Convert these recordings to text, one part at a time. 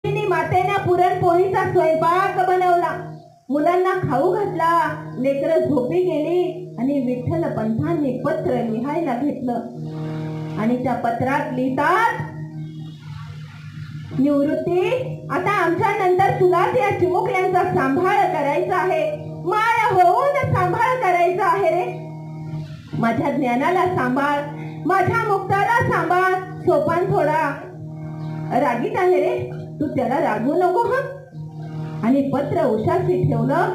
तिने मातेने पुरणपोळीचा स्वयंपाक बनवला, मुलांना खाऊ घातला, लेकरं झोपी गेली आणि विठ्ठल पंथांनी पत्र लिहायला घेतलं आणि त्या पत्रात लिहितात, निवृत्ती, आता आमच्या नंतर तुलाच या चिमुकल्यांचा सांभाळ करायचा आहे, माय होऊन सांभाळ करायचा आहे रे. माझ्या ज्ञानाला सांभाळ, माझ्या मुक्ताला सांभाळ. सोपान थोडा रागीत आहे रे, तू त्याला रागवू नको हा. आणि पत्र उशाशी ठेवलं.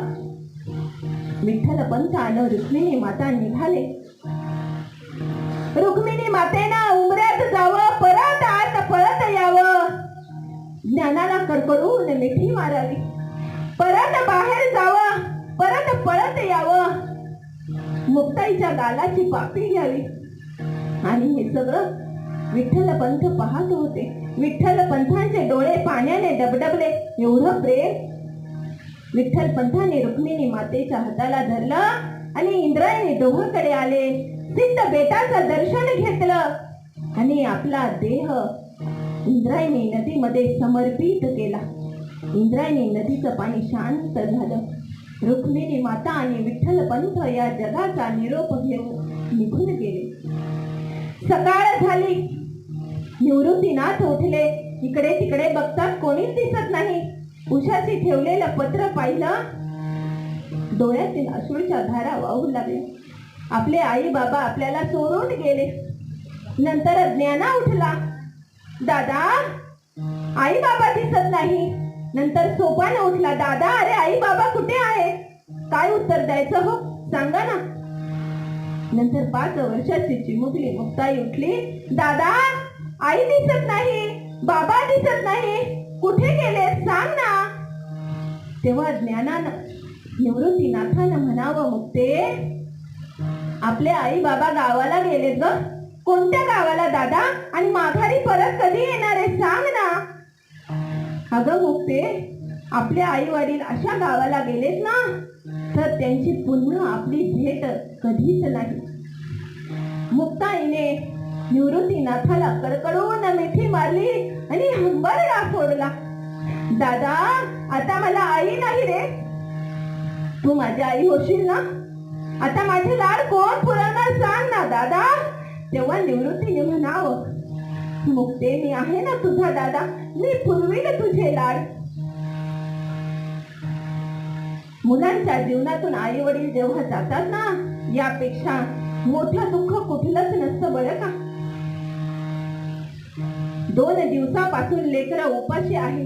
विठ्ठल पंथ आणि रुक्मिणी माता निघाले. रुक्मिणी मातेनं उमऱ्यात जावं, परत आत पळत यावं, ज्ञानाला कडकडून मिठी मारावी, परत बाहेर जावं, परत पळत यावं, मुक्ताईच्या गालाची पापी घ्यावी. आणि हे सगळं विठ्ठल पंथ पाहत होते. विठ्ठल पंथांचे डोळे पाण्याने डबडबले. एवढं प्रेम. विठ्ठल पंथाने रुक्मिणी मातेच्या हाताला धरलं आणि इंद्रायणी डोहाकडे आले. सिद्ध बेटाचं दर्शन घेतलं आणि आपला देह इंद्रायणी नदीमध्ये समर्पित केला. इंद्रायणी नदीचं पाणी शांत झालं. रुक्मिणी माता आणि विठ्ठल पंथ या जगाचा निरोप घेऊन निघून गेले. सकाळ झाली. निवृत्तीनाथ उठले. इकडे तिकडे बघतात, कोणीच दिसत नाही. उशाशी ठेवलेलं पत्र पाहिलं. डोळ्यातील अश्रूच्या धारा वाहू लागल्या. आपले आई बाबा आपल्याला सोडून गेले. नंतर ज्ञाना उठला. दादा, आई बाबा दिसत नाही. नंतर सोपान उठला. दादा, अरे आई बाबा कुठे आहे? काय उत्तर द्यायचं हो, सांगा ना. नंतर 5 वर्षाची चिमुकली मुक्ताई उठली. दादा, आई दिसत नाही, बाबा दिसत नाही, कुठे गेले सांग ना. तेव्हा ज्ञानानं निवृत्तीनाथानं म्हणावं, मुक्ते, आपले आई बाबा गावाला गेलेत ग. कोणत्या गावाला दादा? आणि माघारी परत कधी येणार आहे सांग ना. अगं मुक्ते, आपले आई वडील अशा गावाला गेलेत ना, तर त्यांची पुन्हा आपली भेट कधीच नाही. मुक्ताईने निवृत्तीनाथाला कडकडून मिठी मारली आणि हंबरडा फोडला. दादा, आता मला आई नाही रे. तू माझी आई होशील ना? आता माझे लाड कोण पुरवणार सांग ना दादा. तेव्हा निवृत्तीने म्हणावं, मुक्ते, मी आहे ना तुझा दादा, मी पुरवील तुझे लाड. मुलांच्या जीवनातून आई वडील जेव्हा जातात ना, यापेक्षा मोठं दुःख कुठलंच नसतं बरं का. 2 दिवसापासून लेकरं उपाशी आहे.